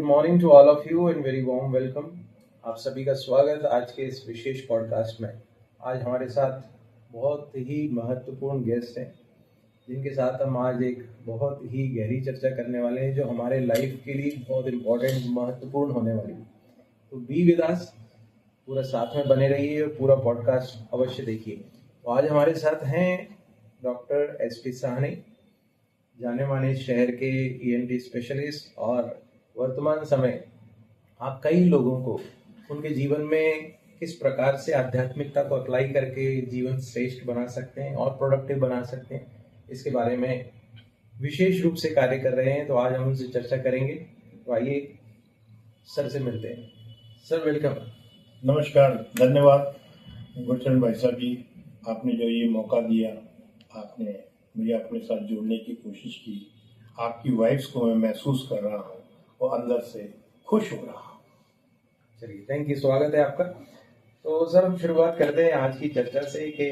Morning to all of you and very warm welcome. आप सभी का स्वागत आज के इस विशेष पॉडकास्ट में। आज हमारे साथ बहुत ही महत्वपूर्ण गेस्ट हैं जिनके साथ हम आज एक बहुत ही गहरी चर्चा करने वाले हैं जो हमारे लाइफ के लिए बहुत इम्पोर्टेंट महत्वपूर्ण होने वाली है। तो बी विद अस, पूरा साथ में बने रहिए और पूरा पॉडकास्ट अवश्य देखिए। तो आज हमारे साथ हैं डॉक्टर एसपी साहनी, जाने माने शहर के ईएनटी स्पेशलिस्ट, और वर्तमान समय आप कई लोगों को उनके जीवन में किस प्रकार से आध्यात्मिकता को अप्लाई करके जीवन श्रेष्ठ बना सकते हैं और प्रोडक्टिव बना सकते हैं, इसके बारे में विशेष रूप से कार्य कर रहे हैं। तो आज हम उनसे चर्चा करेंगे। तो आइए सर से मिलते हैं। Sir welcome. नमस्कार, धन्यवाद गुरचरण भाई साहब जी, आपने जो ये मौका दिया, आपने मुझे अपने साथ जोड़ने की कोशिश की। आपकी वाइब्स को मैं महसूस कर रहा हूँ और अंदर से खुश हो रहा हूँ। चलिए, थैंक यू, स्वागत है आपका। तो सर हम शुरुआत करते हैं आज की चर्चा से कि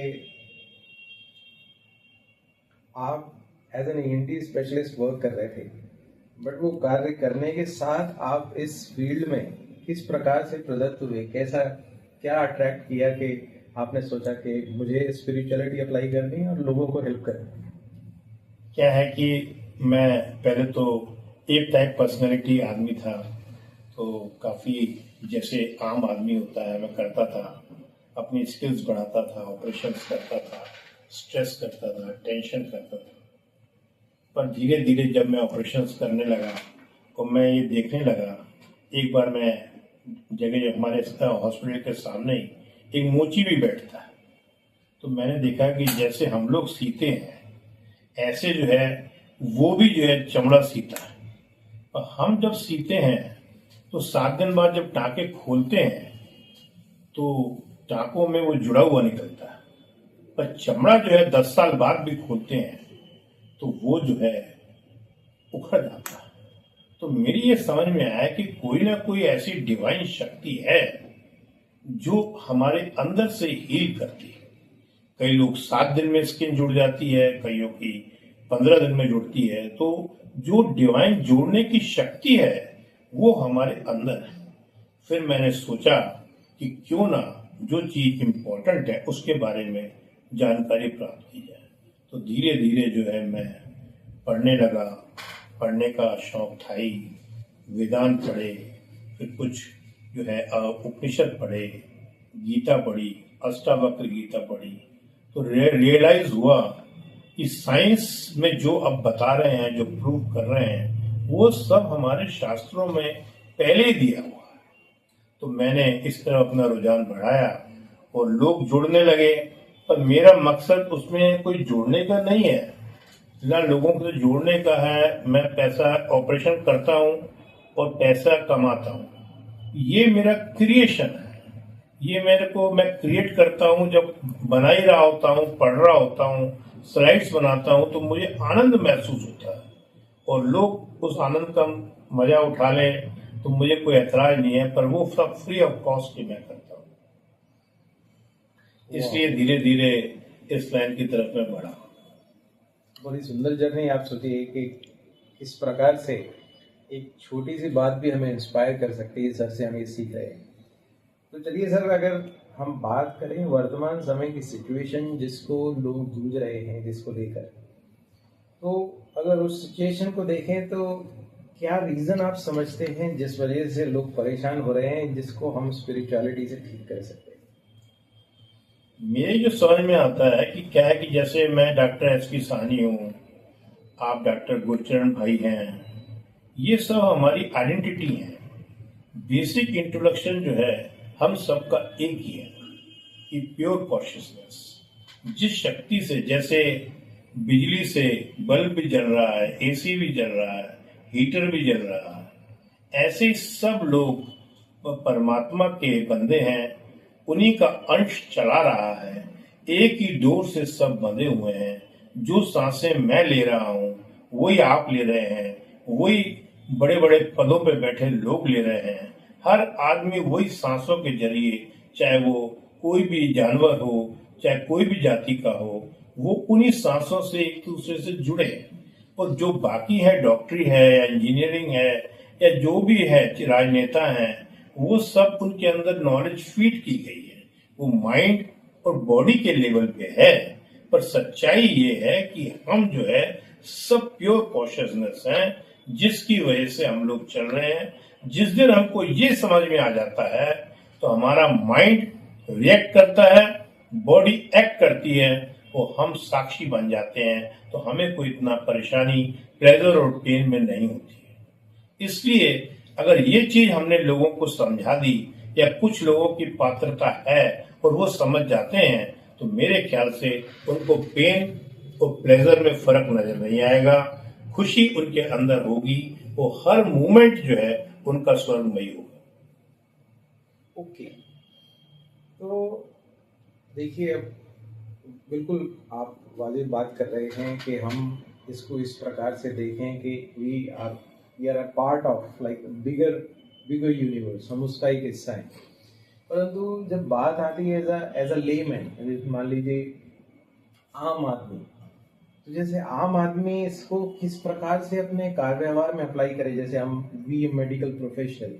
आप as an ENT specialist work कर रहे थे, बट वो कार्य करने के साथ आप इस फील्ड में किस प्रकार से प्रदत्त हुए, कैसा क्या अट्रैक्ट किया कि आपने सोचा कि मुझे स्पिरिचुअलिटी अप्लाई करनी है और लोगों को हेल्प करनी है? क्या है कि मैं पहले तो एक टाइप पर्सनैलिटी आदमी था, तो काफ़ी जैसे आम आदमी होता है मैं करता था, अपनी स्किल्स बढ़ाता था, ऑपरेशंस करता था, स्ट्रेस करता था, टेंशन करता था। पर धीरे धीरे जब मैं ऑपरेशंस करने लगा तो मैं ये देखने लगा, एक बार मैं जगह हमारे हॉस्पिटल के सामने ही एक मोची भी बैठता है, तो मैंने देखा कि जैसे हम लोग सीते हैं ऐसे जो है वो भी जो है चमड़ा सीता है। और हम जब सीते हैं तो 7 दिन बाद जब टाँके खोलते हैं तो टाँकों में वो जुड़ा हुआ निकलता है, पर चमड़ा जो है 10 साल बाद भी खोलते हैं तो वो जो है उखड़ जाता है। तो मेरी ये समझ में आया कि कोई ना कोई ऐसी डिवाइन शक्ति है जो हमारे अंदर से हील करती है। कई लोग 7 दिन में स्किन जुड़ जाती है, कईयों की 15 दिन में जुड़ती है। तो जो डिवाइन जोड़ने की शक्ति है वो हमारे अंदर है। फिर मैंने सोचा कि क्यों ना जो चीज इम्पोर्टेंट है उसके बारे में जानकारी प्राप्त की जाए। तो धीरे धीरे जो है मैं पढ़ने लगा, पढ़ने का शौक था ही। वेदांत पढ़े, फिर कुछ जो है उपनिषद पढ़े, गीता पढ़ी, अष्टावक्र गीता पढ़ी, तो रियलाइज हुआ कि साइंस में जो अब बता रहे हैं, जो प्रूव कर रहे हैं, वो सब हमारे शास्त्रों में पहले ही दिया हुआ है। तो मैंने इस तरह अपना रुझान बढ़ाया और लोग जुड़ने लगे। पर मेरा मकसद उसमें कोई जोड़ने का नहीं है ना, लोगों को जोड़ने का है। मैं पैसा ऑपरेशन करता हूँ और पैसा कमाता हूँ, ये मेरा क्रिएशन है। ये मैं क्रिएट करता हूँ। जब बना ही रहा होता हूँ, पढ़ रहा होता हूँ, स्लाइड्स बनाता हूँ, तो मुझे आनंद महसूस होता है और लोग उस आनंद का मजा उठा लें तो मुझे कोई ऐतराज नहीं है। पर वो सब फ्री ऑफ कॉस्ट ही मैं करता हूँ। इसलिए धीरे धीरे इस लाइन की तरफ मैं बढ़ा। बड़ी सुंदर जर्नी। आप सोचिए कि इस प्रकार से एक छोटी सी बात भी हमें इंस्पायर कर सकती है। सर से हम ये सीख रहे हैं। तो चलिए सर, अगर हम बात करें वर्तमान समय की सिचुएशन जिसको लोग जूझ रहे हैं, जिसको लेकर, तो अगर उस सिचुएशन को देखें तो क्या रीज़न आप समझते हैं जिस वजह से लोग परेशान हो रहे हैं, जिसको हम स्पिरिचुअलिटी से ठीक कर सकते हैं? मेरे जो समझ में आता है कि क्या है कि जैसे मैं डॉक्टर एसपी साहनी हूँ, आप डॉक्टर गुरचरण भाई हैं, ये सब हमारी आइडेंटिटी है। बेसिक इंट्रोडक्शन जो है हम सबका एक ही है कि प्योर कॉन्शियसनेस। जिस शक्ति से, जैसे बिजली से बल्ब भी जल रहा है, एसी भी जल रहा है, हीटर भी जल रहा है, ऐसे ही सब लोग परमात्मा के बंदे हैं, उन्हीं का अंश चला रहा है। एक ही डोर से सब बंधे हुए हैं। जो सांसें मैं ले रहा हूँ वही आप ले रहे हैं, वही बड़े बड़े पदों पे बैठे लोग ले रहे हैं। हर आदमी वही सांसों के जरिए, चाहे वो कोई भी जानवर हो, चाहे कोई भी जाति का हो, वो उन्हीं सांसों से एक दूसरे से जुड़े। और जो बाकी है, डॉक्टरी है या इंजीनियरिंग है या जो भी है राजनेता हैं, वो सब उनके अंदर नॉलेज फीड की गई है, वो माइंड और बॉडी के लेवल पे है। पर सच्चाई ये है कि हम जो है सब प्योर कॉन्शियसनेस हैं, जिसकी वजह से हम लोग चल रहे हैं। जिस दिन हमको ये समझ में आ जाता है तो हमारा माइंड रिएक्ट करता है, बॉडी एक्ट करती है, वो हम साक्षी बन जाते हैं, तो हमें कोई इतना परेशानी प्लेजर और पेन में नहीं होती है। इसलिए अगर ये चीज हमने लोगों को समझा दी या कुछ लोगों की पात्रता है और वो समझ जाते हैं, तो मेरे ख्याल से उनको पेन और प्लेजर में फर्क नजर नहीं आएगा, खुशी उनके अंदर होगी, वो हर मूवमेंट जो है उनका स्वर्गमयी होगा। ओके, तो देखिए, अब बिल्कुल आप वाजिब बात कर रहे हैं कि हम इसको इस प्रकार से देखें कि we are a part of like bigger bigger universe, हम उसका एक हिस्सा हैं। परंतु जब बात आती है एज अ लेमैन, मान लीजिए आम आदमी, तो जैसे आम आदमी इसको किस प्रकार से अपने कार्य व्यवहार में अप्लाई करे। जैसे हम वी मेडिकल प्रोफेशनल,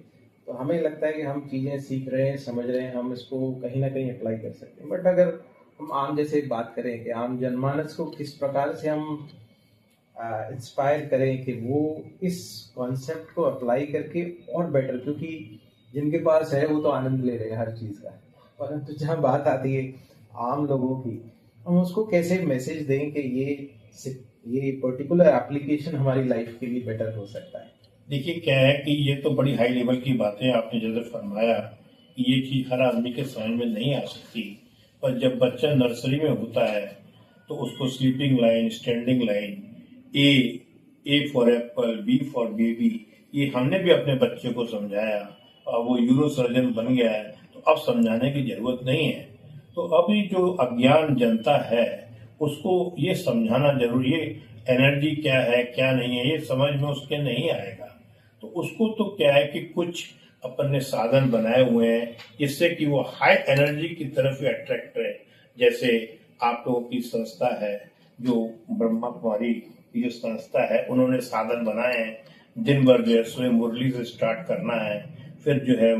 तो हमें लगता है कि हम चीज़ें सीख रहे हैं, समझ रहे हैं, हम इसको कहीं ना कहीं अप्लाई कर सकते हैं। बट अगर हम आम जैसे बात करें कि आम जनमानस को किस प्रकार से हम इंस्पायर करें कि वो इस कॉन्सेप्ट को अप्लाई करके और बेटर, क्योंकि जिनके पास है वो तो आनंद ले रहे हैं हर चीज़ का, परंतु जहाँ बात आती है आम लोगों की, हम उसको कैसे मैसेज दें कि ये पर्टिकुलर एप्लीकेशन हमारी लाइफ के लिए बेटर हो सकता है। देखिए क्या है कि ये तो बड़ी हाई लेवल की बातें आपने जैसे फरमाया कि ये चीज हर आदमी के समझ में नहीं आ सकती। पर जब बच्चा नर्सरी में होता है तो उसको sleeping line, standing line, A for apple, B for baby, ये हमने भी अपने बच्चे को समझाया और वो यूरो सर्जन बन गया है, तो अब समझाने की जरूरत नहीं है। तो अभी जो अज्ञान जनता है उसको ये समझाना जरूरी है, एनर्जी क्या है क्या नहीं है ये समझ में उसके नहीं आएगा। तो उसको तो क्या है कि कुछ अपन ने साधन बनाए हुए हैं जिससे कि वो हाई एनर्जी की तरफ अट्रैक्ट रहे। जैसे आप लोगों की संस्था है जो ब्रह्मा कुमारी की जो संस्था है, उन्होंने साधन बनाए हैं। दिन भर जो है सुबह मुरली से स्टार्ट करना है, फिर जो है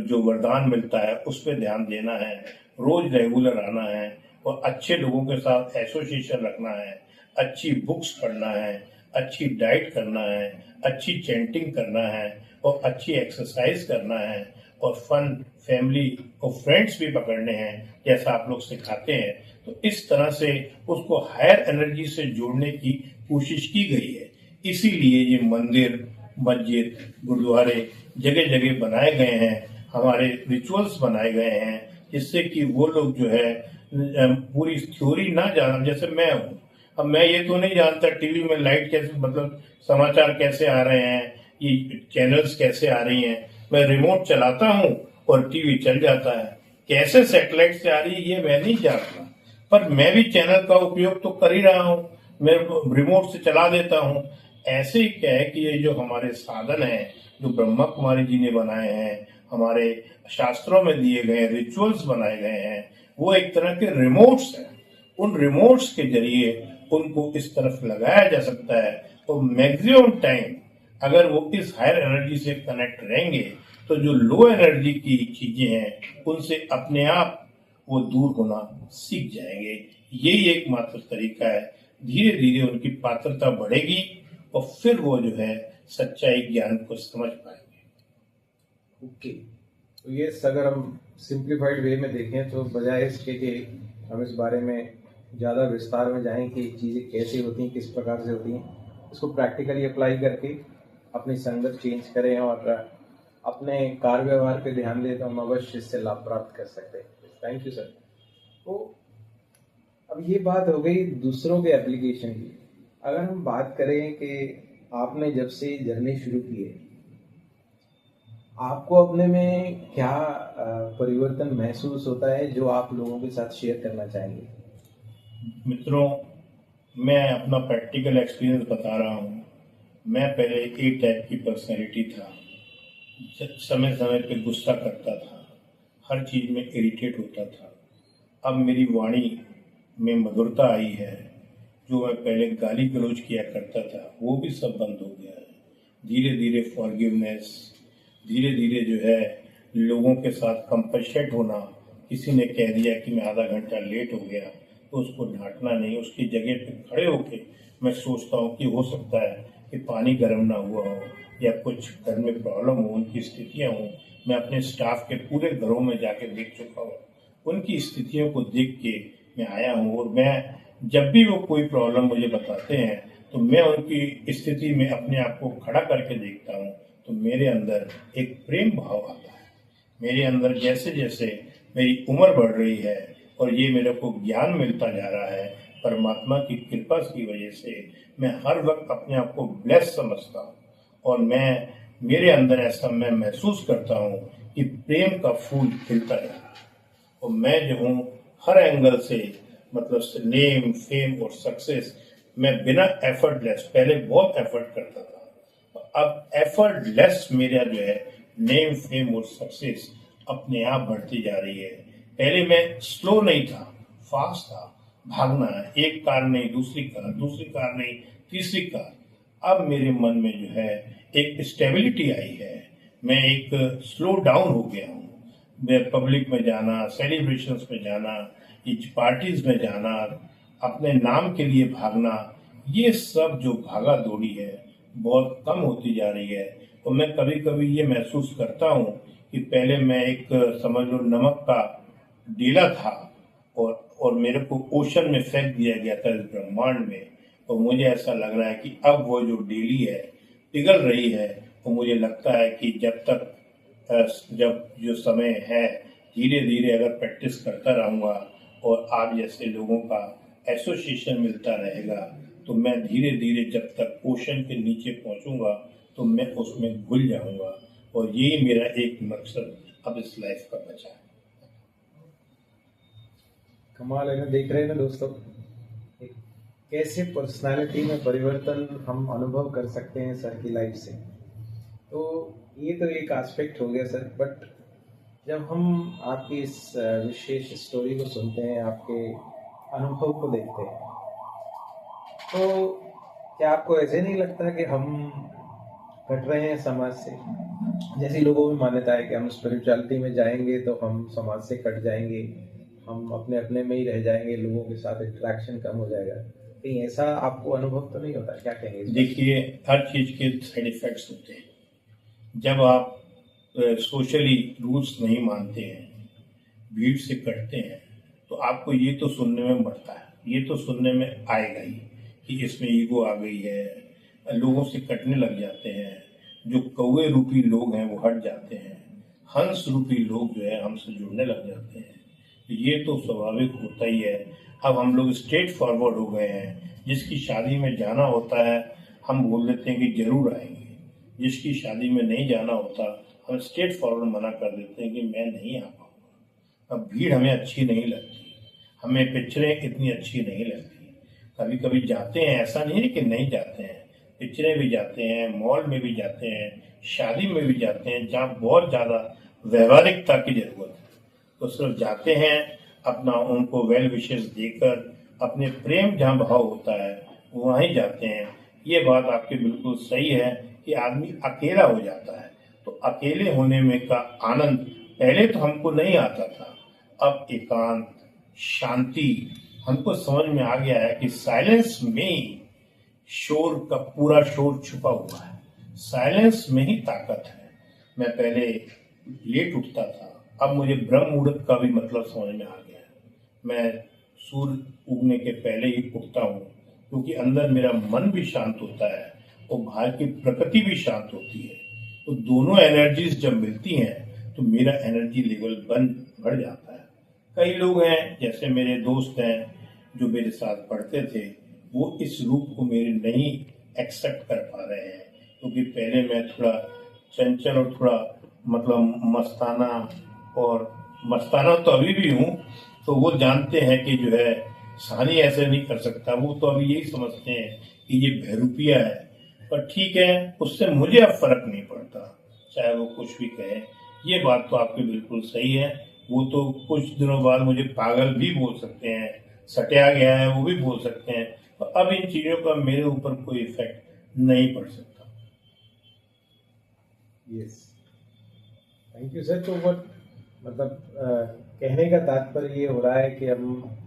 जो वरदान मिलता है उस पर ध्यान देना है, रोज रेगुलर आना है और अच्छे लोगों के साथ एसोसिएशन रखना है, अच्छी बुक्स पढ़ना है, अच्छी डाइट करना है, अच्छी चैंटिंग करना है और अच्छी एक्सरसाइज करना है और फन फैमिली और फ्रेंड्स भी पकड़ने हैं जैसा आप लोग सिखाते हैं। तो इस तरह से उसको हायर एनर्जी से जोड़ने की कोशिश की गई है। इसीलिए ये मंदिर, मस्जिद, गुरुद्वारे जगह जगह बनाए गए हैं, हमारे रिचुअल्स बनाए गए हैं, जिससे कि वो लोग जो है पूरी थ्योरी ना जान। जैसे मैं हूँ, अब मैं ये तो नहीं जानता टीवी में लाइट कैसे, मतलब समाचार कैसे आ रहे हैं, ये चैनल्स कैसे आ रही हैं। मैं रिमोट चलाता हूँ और टीवी चल जाता है, कैसे सैटेलाइट से आ रही है ये मैं नहीं जानता, पर मैं भी चैनल का उपयोग तो कर ही रहा हूँ, मैं रिमोट से चला देता हूँ। ऐसे ही क्या है कि ये जो हमारे साधन है जो ब्रह्मा कुमारी जी ने बनाए हैं, हमारे शास्त्रों में दिए गए रिचुअल्स बनाए गए हैं, वो एक तरह के रिमोट्स हैं। उन रिमोट्स के जरिए उनको इस तरफ लगाया जा सकता है और मैक्सिमम टाइम अगर वो इस हायर एनर्जी से कनेक्ट रहेंगे तो जो लो एनर्जी की चीजें हैं उनसे अपने आप वो दूर होना सीख जाएंगे। यही एकमात्र तरीका है, धीरे धीरे उनकी पात्रता बढ़ेगी और फिर वो जो है सच्चाई ज्ञान को समझ पाएंगे। ओके, तो ये अगर हम सिंप्लीफाइड वे में देखें तो बजाय इसके कि हम इस बारे में ज़्यादा विस्तार में जाएं कि चीज़ें कैसे होती हैं, किस प्रकार से होती हैं, इसको प्रैक्टिकली अप्लाई करके अपनी संगत चेंज करें और अपने कार्य व्यवहार पे ध्यान दें तो हम अवश्य इससे लाभ प्राप्त कर सकते हैं। Thank you sir. तो अब ये बात हो गई दूसरों के एप्लीकेशन की। अगर हम बात करें कि आपने जब से जर्नी शुरू की है, आपको अपने में क्या परिवर्तन महसूस होता है जो आप लोगों के साथ शेयर करना चाहेंगे? मित्रों, मैं अपना प्रैक्टिकल एक्सपीरियंस बता रहा हूँ। मैं पहले एक टाइप की पर्सनैलिटी था, समय समय पे गुस्सा करता था, हर चीज में इरिटेट होता था। अब मेरी वाणी में मधुरता आई है, जो मैं पहले गाली गलौज किया करता था वो भी सब बंद हो गया है। धीरे धीरे फॉरगिवनेस, धीरे धीरे जो है लोगों के साथ कंपैशनेट होना। किसी ने कह दिया कि मैं आधा घंटा लेट हो गया तो उसको डांटना नहीं, उसकी जगह पे खड़े होके मैं सोचता हूँ कि हो सकता है कि पानी गर्म ना हुआ हो या कुछ घर में प्रॉब्लम हो, उनकी स्थितियाँ हों। मैं अपने स्टाफ के पूरे घरों में जाके देख चुका हूँ, उनकी स्थितियों को देख के मैं आया हूँ। और मैं जब भी वो कोई प्रॉब्लम मुझे बताते हैं तो मैं उनकी स्थिति में अपने आप को खड़ा करके देखता हूँ, तो मेरे अंदर एक प्रेम भाव आता है। मेरे अंदर जैसे जैसे मेरी उम्र बढ़ रही है और ये मेरे को ज्ञान मिलता जा रहा है परमात्मा की कृपा की वजह से, मैं हर वक्त अपने आप को ब्लेस समझता हूँ। और मेरे अंदर ऐसा मैं महसूस करता हूँ कि प्रेम का फूल खिलता जा रहा है। और मैं जो हूँ हर एंगल से, मतलब नेम, फेम और सक्सेस, मैं बिना एफर्टलेस, पहले बहुत एफर्ट करता था, अब एफर्टलेस मेरा जो है नेम, फेम और सक्सेस अपने आप बढ़ती जा रही है। पहले मैं स्लो नहीं था, फास्ट था, भागना है, एक कार नहीं दूसरी कार नहीं तीसरी कार। अब मेरे मन में जो है एक स्टेबिलिटी आई है, मैं एक स्लो डाउन हो गया हूँ। मैं पब्लिक में जाना, सेलिब्रेशंस में जाना, पार्टीज में जाना, अपने नाम के लिए भागना, ये सब जो भागा दौड़ी है बहुत कम होती जा रही है। तो मैं कभी कभी ये महसूस करता हूँ कि पहले मैं एक, समझ लो, नमक का डेला था और मेरे को ओशन में फेंक दिया गया था इस ब्रह्मांड में। तो मुझे ऐसा लग रहा है कि अब वो जो डेली है पिघल रही है। तो मुझे लगता है कि जब जो समय है, धीरे धीरे अगर प्रैक्टिस करता रहूँगा और आप जैसे लोगों का एसोसिएशन मिलता रहेगा, तो मैं धीरे धीरे जब तक ओशन के नीचे पहुँचूंगा तो मैं उसमें घुल जाऊंगा। और यही मेरा एक मकसद अब इस लाइफ का बचा है। कमाल है ना, देख रहे हैं ना दोस्तों, एक कैसे पर्सनालिटी में परिवर्तन हम अनुभव कर सकते हैं सर की लाइफ से। तो ये तो एक एस्पेक्ट हो गया सर, बट जब हम आपकी इस विशेष स्टोरी को सुनते हैं, आपके अनुभव को देखते हैं, तो क्या आपको ऐसे नहीं लगता कि हम कट रहे हैं समाज से? जैसे लोगों में मान्यता है कि हम स्पिरिचुअलिटी में जाएंगे तो हम समाज से कट जाएंगे, हम अपने अपने में ही रह जाएंगे, लोगों के साथ इंटरेक्शन कम हो जाएगा। कहीं ऐसा आपको अनुभव तो नहीं होता? क्या कहेंगे? देखिए, हर चीज के साइड इफेक्ट्स होते हैं। जब आप सोशली रूल्स नहीं मानते हैं, भीड़ से कटते हैं, तो आपको ये तो सुनने में बढ़ता है, ये तो सुनने में आएगा ही कि इसमें ईगो आ गई है, लोगों से कटने लग जाते हैं। जो कौवे रूपी लोग हैं वो हट जाते हैं, हंस रूपी लोग जो है हमसे जुड़ने लग जाते हैं। ये तो स्वाभाविक होता ही है। अब हम लोग स्ट्रेट फॉरवर्ड हो गए हैं, जिसकी शादी में जाना होता है हम बोल देते हैं कि जरूर आएंगे, जिसकी शादी में नहीं जाना होता हम स्ट्रेट फॉरवर्ड मना कर देते हैं कि मैं नहीं आ पाऊंगा। अब भीड़ हमें अच्छी नहीं लगती, हमें पिक्चरें इतनी अच्छी नहीं लगती। कभी कभी जाते हैं, ऐसा नहीं है कि नहीं जाते हैं, पिक्चरें भी जाते हैं, मॉल में भी जाते हैं, शादी में भी जाते हैं, जहाँ बहुत ज़्यादा व्यवहारिकता की जरूरत है तो सिर्फ जाते हैं, अपना उनको वेल विशेष देकर, अपने प्रेम जहाँ भाव होता है वहीं जाते हैं। ये बात आपकी बिल्कुल सही है कि आदमी अकेला हो जाता है, तो अकेले होने में का आनंद पहले तो हमको नहीं आता था। अब एकांत, शांति हमको समझ में आ गया है कि साइलेंस में ही शोर का पूरा शोर छुपा हुआ है, साइलेंस में ही ताकत है। मैं पहले लेट उठता था, अब मुझे ब्रह्म मुहूर्त का भी मतलब समझ में आ गया है। मैं सूर्य उगने के पहले ही उठता हूँ, क्योंकि अंदर मेरा मन भी शांत होता है और बाहर की प्रकृति भी शांत होती है। तो दोनों एनर्जीज जब मिलती हैं तो मेरा एनर्जी लेवल बढ़ जाता है। कई लोग हैं, जैसे मेरे दोस्त हैं जो मेरे साथ पढ़ते थे, वो इस रूप को मेरे नहीं एक्सेप्ट कर पा रहे हैं, क्योंकि पहले मैं थोड़ा चंचल और थोड़ा मतलब मस्ताना तो अभी भी हूँ। तो वो जानते हैं कि जो है सानी ऐसे नहीं कर सकता, वो तो अभी यही समझते हैं कि ये बहरूपिया है। पर ठीक है, उससे मुझे अब फर्क नहीं पड़ता, चाहे वो कुछ भी कहें। ये बात तो आपकी बिल्कुल सही है, वो तो कुछ दिनों बाद मुझे पागल भी बोल सकते हैं, सटिया गया है वो भी बोल सकते हैं। तो अब इन चीज़ों का मेरे ऊपर कोई इफेक्ट नहीं पड़ सकता। Yes, thank you sir. तो what मतलब कहने का तात्पर्य ये हो रहा है कि हम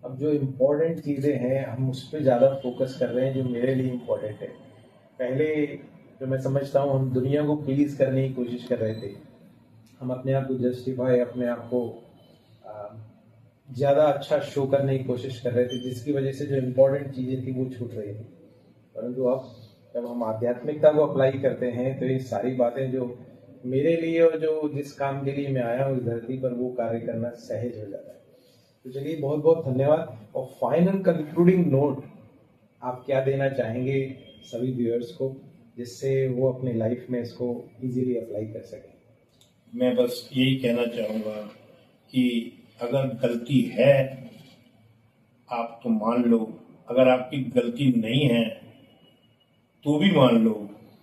अब जो इम्पोर्टेंट चीज़ें हैं हम उस पर ज़्यादा फोकस कर रहे हैं जो मेरे लिए इम्पोर्टेंट है। पहले जो मैं समझता हूँ हम दुनिया को प्लीज़ करने की कोशिश कर रहे थे, हम अपने आप को जस्टिफाई, अपने आप को ज़्यादा अच्छा शो करने की कोशिश कर रहे थे, जिसकी वजह से जो इम्पोर्टेंट चीज़ें थी वो छूट रही थी। परंतु अब जब हम आध्यात्मिकता को अप्लाई करते हैं तो ये सारी बातें जो मेरे लिए और जो जिस काम के लिए मैं आया हूँ इस धरती पर, वो कार्य करना सहज हो जाता है। तो चलिए, बहुत बहुत धन्यवाद। और फाइनल कंक्लूडिंग नोट आप क्या देना चाहेंगे सभी व्यूअर्स को, जिससे वो अपनी लाइफ में इसको इजीली अप्लाई कर सकें? मैं बस यही कहना चाहूँगा कि अगर गलती है आप तो मान लो, अगर आपकी गलती नहीं है तो भी मान लो,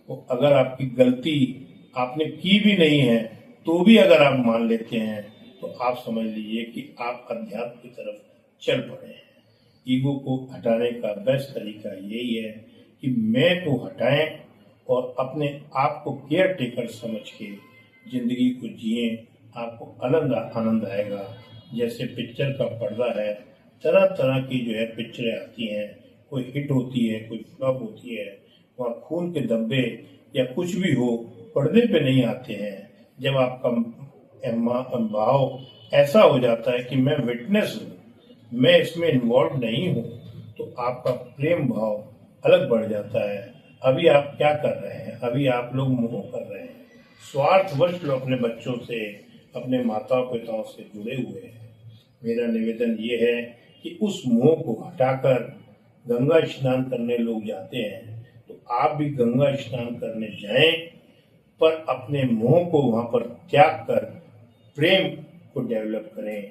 और अगर आपकी गलती आपने की भी नहीं है तो भी अगर आप मान लेते हैं तो आप समझ लीजिए कि आप अध्यात्म की तरफ चल पड़े हैं। ईगो को हटाने का बेस्ट तरीका यही है कि मैं को हटाएं और अपने आप को केयर टेकर समझ के जिंदगी को जिए। आपको आनंद आएगा। जैसे पिक्चर का पर्दा है, तरह तरह की जो है पिक्चरें आती हैं, कोई हिट होती है, कोई फ्लॉप होती है। वहाँ खून के धब्बे या कुछ भी हो पर्दे पे नहीं आते हैं। जब आपका भाव ऐसा हो जाता है कि मैं विटनेस हूँ, मैं इसमें इन्वॉल्व नहीं हूँ, तो आपका प्रेम भाव अलग बढ़ जाता है। अभी आप क्या कर रहे हैं? अभी आप लोग मोह कर रहे हैं, स्वार्थवश लोग अपने बच्चों से, अपने माता पिताओं से जुड़े हुए हैं। मेरा निवेदन ये है कि उस मोह को हटाकर गंगा स्नान करने लोग जाते हैं, तो आप भी गंगा स्नान करने जाएं, पर अपने मोह को वहां पर त्याग कर प्रेम को डेवलप करें।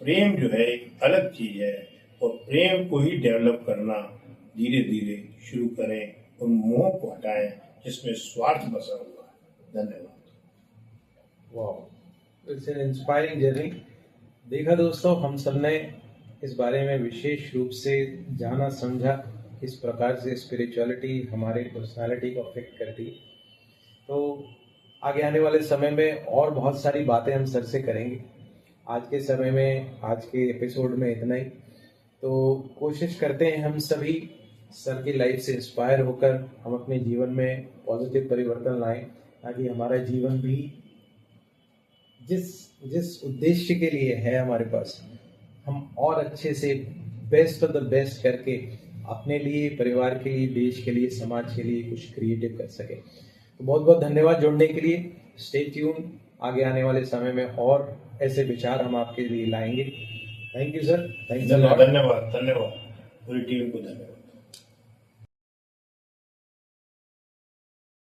प्रेम जो है एक अलग चीज है, और प्रेम को ही डेवलप करना धीरे धीरे शुरू करें और मोह को हटाएं जिसमें स्वार्थ बसा हुआ है। धन्यवाद। वाह, इट्स एन इंस्पायरिंग जर्नी। देखा दोस्तों, हम सबने इस बारे में विशेष रूप से जाना समझा किस प्रकार से स्पिरिचुअलिटी हमारे पर्सनालिटी को अफेक्ट करती है। तो आगे आने वाले समय में और बहुत सारी बातें हम सर से करेंगे। आज के समय में, आज के एपिसोड में इतना ही। तो कोशिश करते हैं हम सभी सर की लाइफ से इंस्पायर होकर हम अपने जीवन में पॉजिटिव परिवर्तन लाएं, ताकि हमारा जीवन भी जिस उद्देश्य के लिए है हमारे पास, हम और अच्छे से बेस्ट ऑफ द बेस्ट करके अपने लिए, परिवार के लिए, देश के लिए, समाज के लिए कुछ क्रिएटिव कर सके। तो बहुत बहुत धन्यवाद जुड़ने के लिए। स्टे ट्यून, आगे आने वाले समय में और ऐसे विचार हम आपके लिए लाएंगे। Thank you sir, thank you. धन्यवाद। पूरी टीम को धन्यवाद।